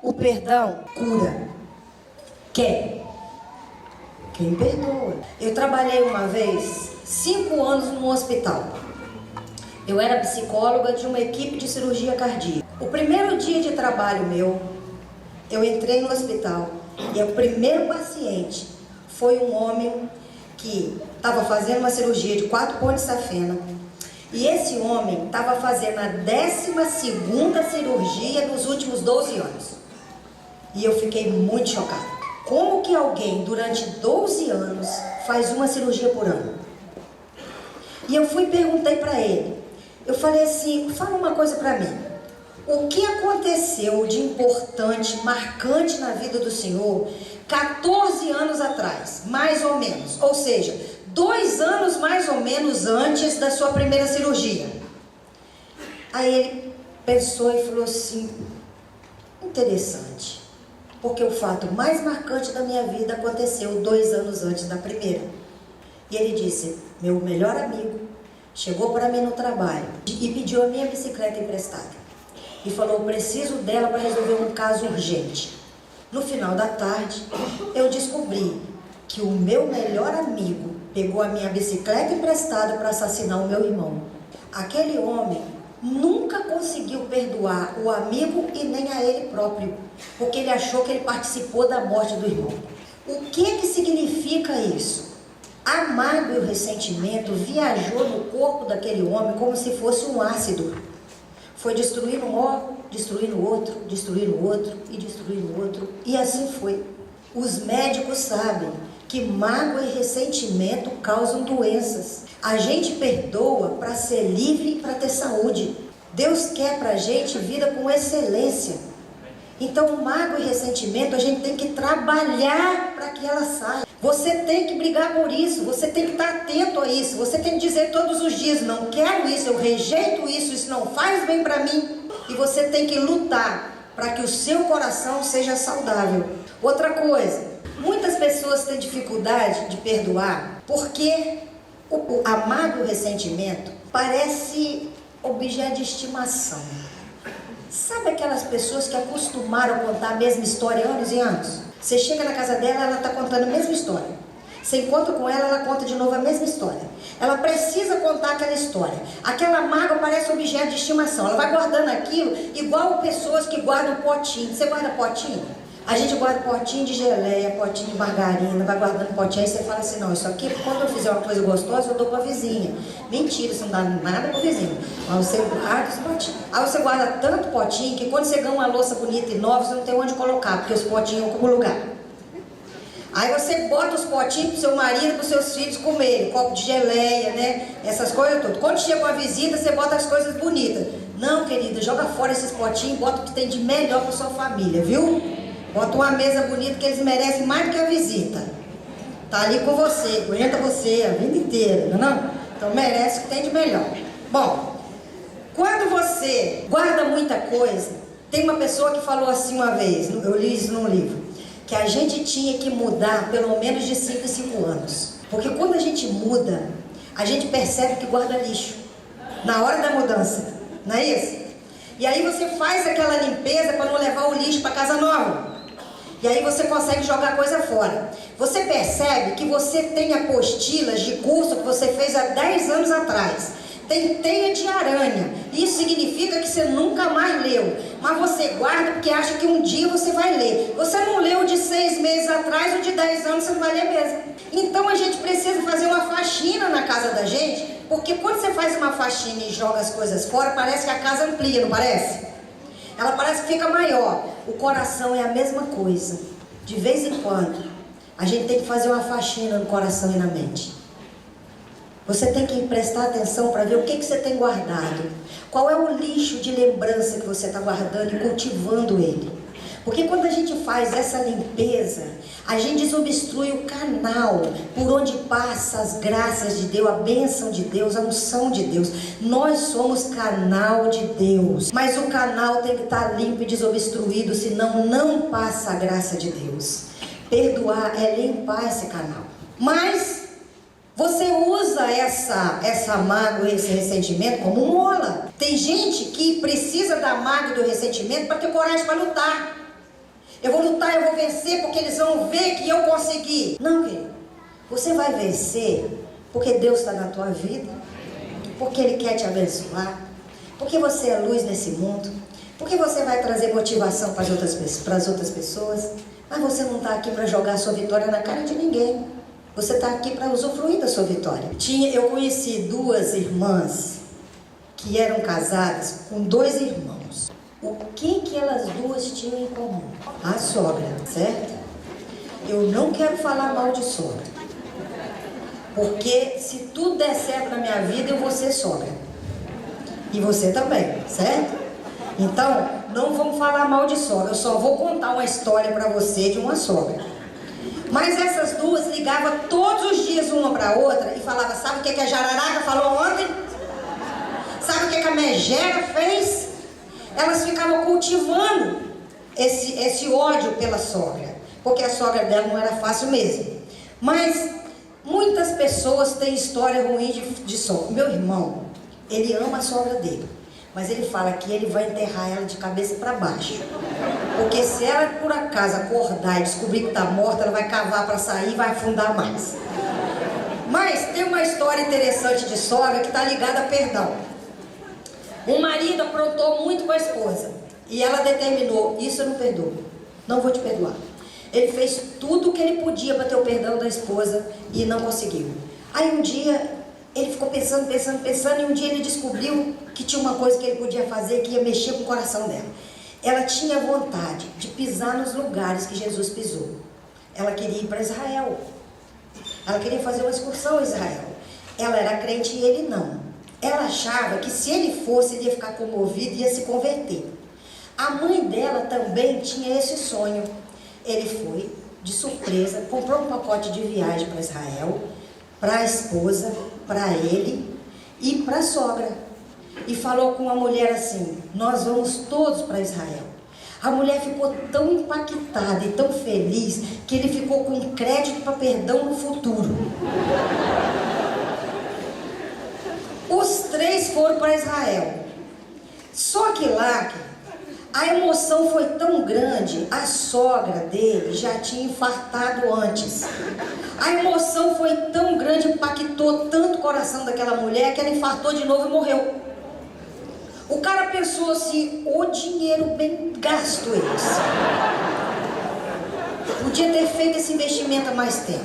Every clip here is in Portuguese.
O perdão cura. Quem perdoa. Eu trabalhei uma vez 5 anos num hospital. Eu era psicóloga de uma equipe de cirurgia cardíaca. O primeiro dia de trabalho meu, eu entrei no hospital e o primeiro paciente foi um homem que estava fazendo uma cirurgia de 4 pontos de safena. E esse homem estava fazendo a 12ª cirurgia nos últimos 12 anos. E eu fiquei muito chocada. Como que alguém durante 12 anos faz uma cirurgia por ano? E eu fui e perguntei para ele. Eu falei assim, fala uma coisa para mim. O que aconteceu de importante, marcante na vida do senhor 14 anos atrás, mais ou menos? Ou seja, 2 anos mais ou menos antes da sua primeira cirurgia. Aí ele pensou e falou assim, interessante, porque o fato mais marcante da minha vida aconteceu 2 anos antes da primeira. E ele disse, meu melhor amigo chegou para mim no trabalho e pediu a minha bicicleta emprestada. E falou, preciso dela para resolver um caso urgente. No final da tarde, eu descobri que o meu melhor amigo pegou a minha bicicleta emprestada para assassinar o meu irmão. Aquele homem nunca conseguiu perdoar o amigo e nem a ele próprio, porque ele achou que ele participou da morte do irmão. O que significa isso? A mágoa e o ressentimento viajou no corpo daquele homem como se fosse um ácido. Foi destruindo um órgão, destruindo outro, destruindo outro e destruindo outro. E assim foi. Os médicos sabem que mágoa e ressentimento causam doenças. A gente perdoa para ser livre e para ter saúde. Deus quer para a gente vida com excelência. Então, mágoa e ressentimento, a gente tem que trabalhar para que ela saia. Você tem que brigar por isso, você tem que estar atento a isso, você tem que dizer todos os dias, não quero isso, eu rejeito isso, isso não faz bem para mim. E você tem que lutar para que o seu coração seja saudável. Outra coisa, muitas pessoas têm dificuldade de perdoar porque a mágoa e o ressentimento parece objeto de estimação. Sabe aquelas pessoas que acostumaram a contar a mesma história anos e anos? Você chega na casa dela, ela está contando a mesma história. Você encontra com ela, ela conta de novo a mesma história. Ela precisa contar aquela história. Aquela mágoa parece objeto de estimação. Ela vai guardando aquilo igual pessoas que guardam potinho. Você guarda potinho? A gente guarda potinho de geleia, potinho de margarina, vai guardando potinho, aí você fala assim, não, isso aqui, quando eu fizer uma coisa gostosa, eu dou para a vizinha. Mentira, você não dá nada para o vizinho. Mas você guarda os potinhos. Aí você guarda tanto potinho que quando você ganha uma louça bonita e nova, você não tem onde colocar, porque os potinhos ocupam lugar. Aí você bota os potinhos pro seu marido, pros seus filhos comerem, copo de geleia, né? Essas coisas todas. Quando chega uma visita, você bota as coisas bonitas. Não, querida, joga fora esses potinhos, bota o que tem de melhor para sua família, viu? Bota uma mesa bonita que eles merecem mais do que a visita. Tá ali com você, aguenta você a vida inteira, não? Então merece o que tem de melhor. Bom, quando você guarda muita coisa, tem uma pessoa que falou assim uma vez, eu li isso num livro, que a gente tinha que mudar pelo menos de 5 em 5 anos. Porque quando a gente muda, a gente percebe que guarda lixo na hora da mudança, não é isso? E aí você faz aquela limpeza para não levar o lixo para casa nova. E aí você consegue jogar coisa fora. Você percebe que você tem apostilas de curso que você fez há 10 anos atrás. Tem teia de aranha. Isso significa que você nunca mais leu. Mas você guarda porque acha que um dia você vai ler. Você não leu de 6 meses atrás ou de 10 anos, você não vai ler mesmo. Então a gente precisa fazer uma faxina na casa da gente. Porque quando você faz uma faxina e joga as coisas fora, parece que a casa amplia, não parece? Ela parece que fica maior. O coração é a mesma coisa. De vez em quando, a gente tem que fazer uma faxina no coração e na mente. Você tem que prestar atenção para ver o que você tem guardado. Qual é o lixo de lembrança que você está guardando e cultivando ele. Porque quando a gente faz essa limpeza, a gente desobstrui o canal por onde passa as graças de Deus, a bênção de Deus, a unção de Deus. Nós somos canal de Deus, mas o canal tem que estar limpo e desobstruído, senão não passa a graça de Deus. Perdoar é limpar esse canal. Mas você usa essa mágoa e esse ressentimento como mola. Tem gente que precisa da mágoa e do ressentimento para ter coragem para lutar. Eu vou lutar, eu vou vencer, porque eles vão ver que eu consegui. Não, querido. Você vai vencer porque Deus está na tua vida, porque Ele quer te abençoar, porque você é luz nesse mundo, porque você vai trazer motivação para as outras pessoas. Mas você não está aqui para jogar a sua vitória na cara de ninguém. Você está aqui para usufruir da sua vitória. Eu conheci duas irmãs que eram casadas com dois irmãos. O que elas duas tinham em comum? A sogra, certo? Eu não quero falar mal de sogra, porque se tudo der certo na minha vida, eu vou ser sogra. E você também, certo? Então, não vamos falar mal de sogra. Eu só vou contar uma história para você de uma sogra. Mas essas duas ligavam todos os dias uma para a outra e falavam: sabe o que a Jararaca falou ontem? Sabe o que a Megera fez? Elas ficavam cultivando esse ódio pela sogra, porque a sogra dela não era fácil mesmo. Mas muitas pessoas têm história ruim de sogra. Meu irmão, ele ama a sogra dele, mas ele fala que ele vai enterrar ela de cabeça para baixo. Porque se ela por acaso acordar e descobrir que está morta, ela vai cavar para sair e vai afundar mais. Mas tem uma história interessante de sogra que está ligada a perdão. Um marido aprontou muito com a esposa e ela determinou: isso eu não perdoo, não vou te perdoar. Ele fez tudo o que ele podia para ter o perdão da esposa e não conseguiu. Aí um dia ele ficou pensando e um dia ele descobriu que tinha uma coisa que ele podia fazer que ia mexer com o coração dela. Ela tinha vontade de pisar nos lugares que Jesus pisou. Ela queria ir para Israel. Ela queria fazer uma excursão a Israel. Ela era crente e ele não. Ela achava que se ele fosse, ele ia ficar comovido e ia se converter. A mãe dela também tinha esse sonho. Ele foi, de surpresa, comprou um pacote de viagem para Israel, para a esposa, para ele e para a sogra. E falou com a mulher assim: nós vamos todos para Israel. A mulher ficou tão impactada e tão feliz que ele ficou com crédito para perdão no futuro. Os três foram para Israel. Só que lá, a emoção foi tão grande, a sogra dele já tinha infartado antes. A emoção foi tão grande, impactou tanto o coração daquela mulher que ela infartou de novo e morreu. O cara pensou assim: o dinheiro bem gasto esse. Podia ter feito esse investimento há mais tempo.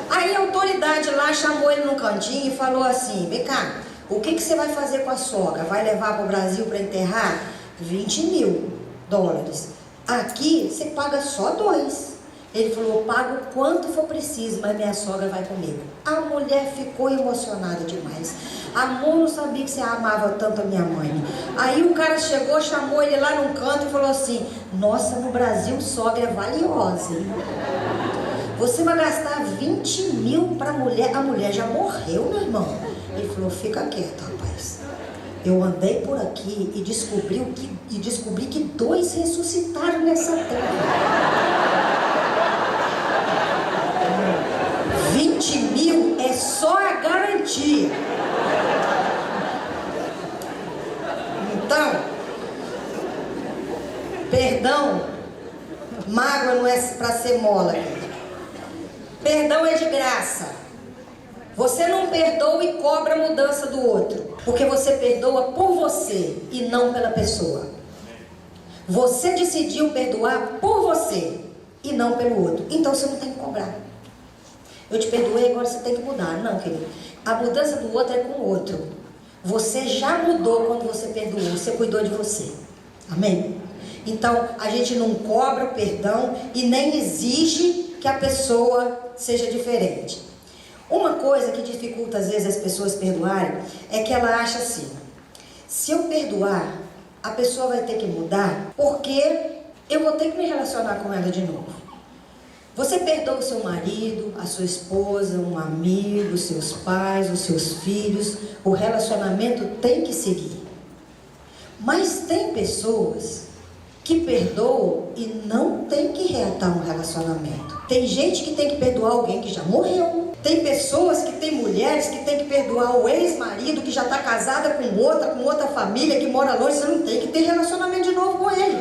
Aí a autoridade lá chamou ele num cantinho e falou assim: vem cá, o que você vai fazer com a sogra? Vai levar para o Brasil para enterrar? $20.000. Aqui você paga só 2. Ele falou: eu pago quanto for preciso, mas minha sogra vai comigo. A mulher ficou emocionada demais. Amor, não sabia que você amava tanto a minha mãe. Aí o cara chegou, chamou ele lá num canto e falou assim: nossa, no Brasil sogra é valiosa, hein? Você vai gastar 20 mil para a mulher? A mulher já morreu, meu irmão. Ele falou: fica quieto, rapaz. Eu andei por aqui e descobri que 2 ressuscitaram nessa terra. 20 mil é só a garantia. Então, perdão, mágoa não é para ser mola. Perdão é de graça. Você não perdoa e cobra a mudança do outro, porque você perdoa por você e não pela pessoa. Você decidiu perdoar por você e não pelo outro, então você não tem que cobrar. Eu te perdoei, agora você tem que mudar. Não, querido, a mudança do outro é com o outro. Você já mudou quando você perdoou, você cuidou de você. Amém? Então, a gente não cobra o perdão e nem exige que a pessoa seja diferente. Uma coisa que dificulta às vezes as pessoas perdoarem é que ela acha assim: se eu perdoar, a pessoa vai ter que mudar, porque eu vou ter que me relacionar com ela de novo. Você perdoa o seu marido, a sua esposa, um amigo, os seus pais, os seus filhos, o relacionamento tem que seguir. Mas tem pessoas que perdoam e não tem que reatar um relacionamento. Tem gente que tem que perdoar alguém que já morreu. Tem pessoas que tem mulheres que tem que perdoar o ex-marido que já está casada com outra família que mora longe. Você não tem que ter relacionamento de novo com ele.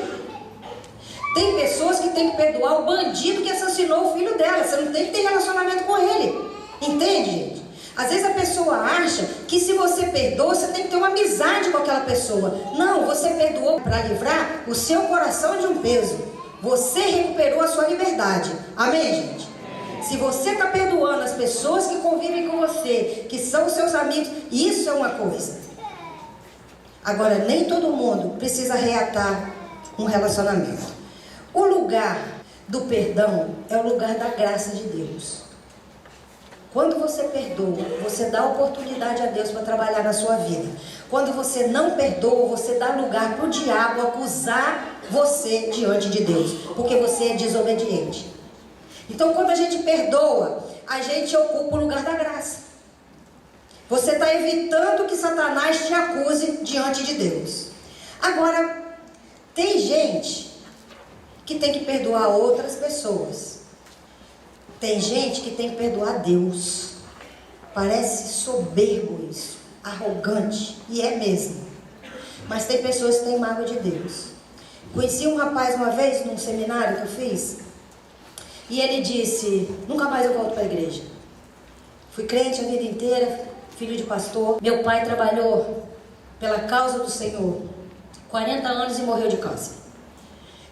Tem pessoas que tem que perdoar o bandido que assassinou o filho dela. Você não tem que ter relacionamento com ele. Entende, gente? Às vezes a pessoa acha que se você perdoa, você tem que ter uma amizade com aquela pessoa. Não, você perdoou para livrar o seu coração de um peso. Você recuperou a sua liberdade. Amém, gente? Se você está perdoando as pessoas que convivem com você, que são seus amigos, isso é uma coisa. Agora, nem todo mundo precisa reatar um relacionamento. O lugar do perdão é o lugar da graça de Deus. Quando você perdoa, você dá oportunidade a Deus para trabalhar na sua vida. Quando você não perdoa, você dá lugar para o diabo acusar você diante de Deus, porque você é desobediente. Então, quando a gente perdoa, a gente ocupa o lugar da graça. Você está evitando que Satanás te acuse diante de Deus. Agora, tem gente que tem que perdoar outras pessoas. Tem gente que tem que perdoar Deus. Parece soberbo isso, arrogante, e é mesmo. Mas tem pessoas que têm mágoa de Deus. Conheci um rapaz uma vez num seminário que eu fiz, e ele disse: nunca mais eu volto para a igreja. Fui crente a vida inteira, filho de pastor. Meu pai trabalhou pela causa do Senhor 40 anos e morreu de câncer.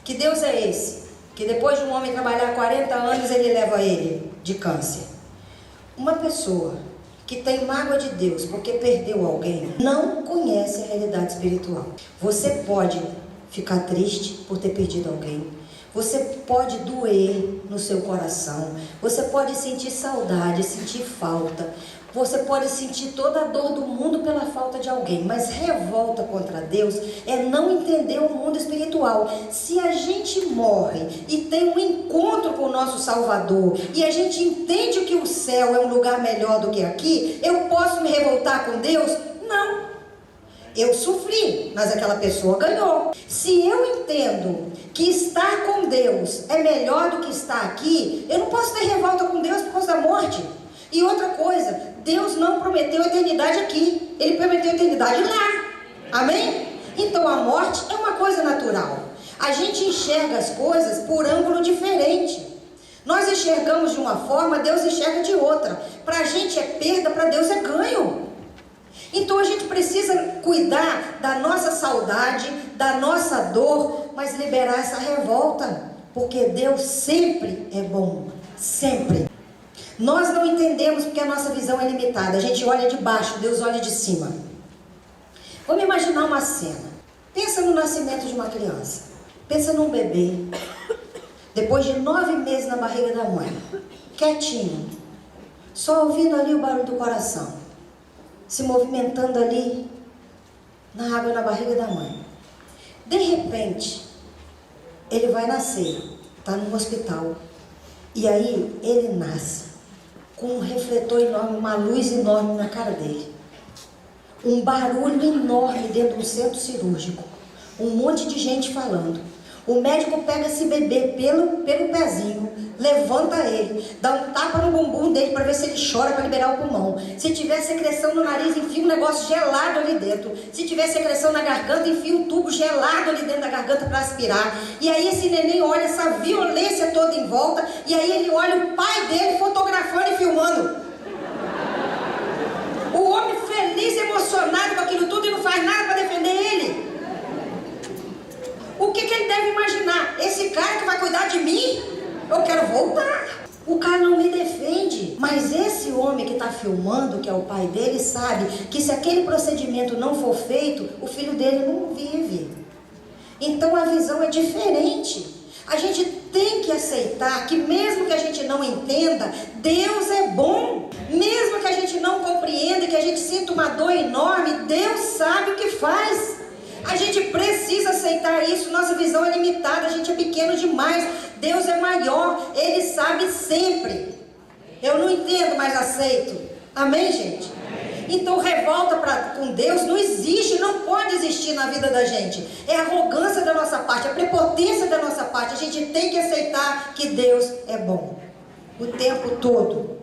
Que Deus é esse? Que depois de um homem trabalhar 40 anos, ele leva ele de câncer. Uma pessoa que tem mágoa de Deus porque perdeu alguém, não conhece a realidade espiritual. Você pode ficar triste por ter perdido alguém. Você pode doer no seu coração. Você pode sentir saudade, sentir falta. Você pode sentir toda a dor do mundo pela falta de alguém, mas revolta contra Deus é não entender o mundo espiritual. Se a gente morre e tem um encontro com o nosso Salvador, e a gente entende que o céu é um lugar melhor do que aqui, eu posso me revoltar com Deus? Não. Eu sofri, mas aquela pessoa ganhou. Se eu entendo que estar com Deus é melhor do que estar aqui, eu não posso ter revolta com Deus por causa da morte. E outra coisa, Deus não prometeu eternidade aqui, Ele prometeu eternidade lá. Amém? Então a morte é uma coisa natural. A gente enxerga as coisas por ângulo diferente. Nós enxergamos de uma forma, Deus enxerga de outra. Para a gente é perda, para Deus é ganho. Então a gente precisa cuidar da nossa saudade, da nossa dor, mas liberar essa revolta, porque Deus sempre é bom, sempre. Nós não entendemos porque a nossa visão é limitada. A gente olha de baixo, Deus olha de cima. Vamos imaginar uma cena. Pensa no nascimento de uma criança. Pensa num bebê, depois de 9 meses na barriga da mãe, quietinho, só ouvindo ali o barulho do coração, se movimentando ali na água na barriga da mãe. De repente, ele vai nascer, está no hospital, e aí ele nasce com um refletor enorme, uma luz enorme na cara dele, um barulho enorme dentro do centro cirúrgico, um monte de gente falando. O médico pega esse bebê pelo pezinho, levanta ele, dá um tapa no bumbum dele para ver se ele chora, para liberar o pulmão. Se tiver secreção no nariz, enfia um negócio gelado ali dentro. Se tiver secreção na garganta, enfia um tubo gelado ali dentro da garganta para aspirar. E aí esse neném olha essa violência toda em volta, e aí ele olha o pai dele fotografando e filmando. O homem feliz, emocionado com aquilo tudo, e não faz nada para defender ele. O que ele deve imaginar? Esse cara que vai cuidar de mim? Eu quero voltar. O cara não me defende. Mas esse homem que está filmando, que é o pai dele, sabe que se aquele procedimento não for feito, o filho dele não vive. Então a visão é diferente. A gente tem que aceitar que mesmo que a gente não entenda, Deus é bom. Mesmo que a gente não compreenda, que a gente sinta uma dor enorme, Deus sabe o que faz. A gente precisa aceitar isso. Nossa visão é limitada, a gente é pequeno demais. Deus é maior, Ele sabe sempre. Eu não entendo, mas aceito. Amém, gente? Amém. Então revolta com Deus não existe, não pode existir na vida da gente. É arrogância da nossa parte, é prepotência da nossa parte. A gente tem que aceitar que Deus é bom o tempo todo.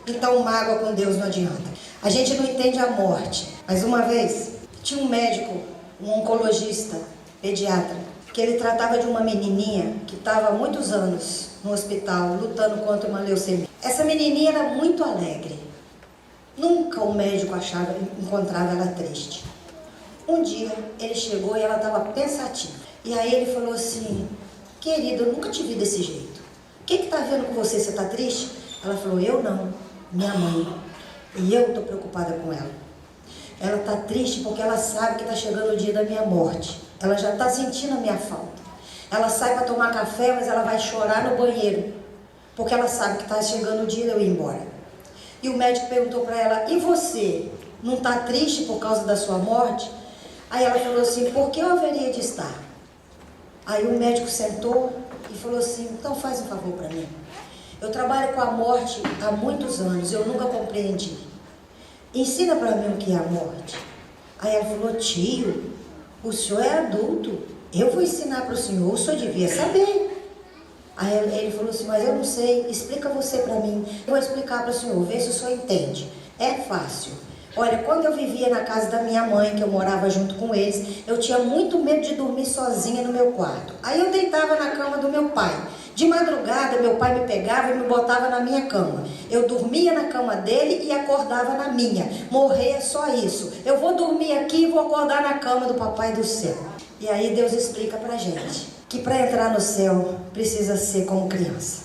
Então mágoa com Deus não adianta. A gente não entende a morte. Mas uma vez tinha um médico, um oncologista, pediatra, que ele tratava de uma menininha que estava há muitos anos no hospital, lutando contra uma leucemia. Essa menininha era muito alegre. Nunca o médico encontrava ela triste. Um dia ele chegou e ela estava pensativa. E aí ele falou assim: querida, eu nunca te vi desse jeito. O que está vendo com você? Você está triste? Ela falou: eu não, minha mãe. E eu estou preocupada com ela. Ela está triste porque ela sabe que está chegando o dia da minha morte. Ela já está sentindo a minha falta. Ela sai para tomar café, mas ela vai chorar no banheiro, porque ela sabe que está chegando o dia de eu ir embora. E o médico perguntou para ela: e você, não está triste por causa da sua morte? Aí ela falou assim: por que eu haveria de estar? Aí o médico sentou e falou assim: então faz um favor para mim. Eu trabalho com a morte há muitos anos, eu nunca compreendi. Ensina para mim o que é a morte. Aí ela falou: tio, o senhor é adulto, eu vou ensinar para o senhor devia saber. Aí ele falou assim: mas eu não sei, explica você para mim. Eu vou explicar para o senhor, vê se o senhor entende. É fácil. Olha, quando eu vivia na casa da minha mãe, que eu morava junto com eles, eu tinha muito medo de dormir sozinha no meu quarto. Aí eu deitava na cama do meu pai. De madrugada, meu pai me pegava e me botava na minha cama. Eu dormia na cama dele e acordava na minha. Morrer é só isso. Eu vou dormir aqui e vou acordar na cama do papai do céu. E aí Deus explica pra gente que para entrar no céu precisa ser como criança.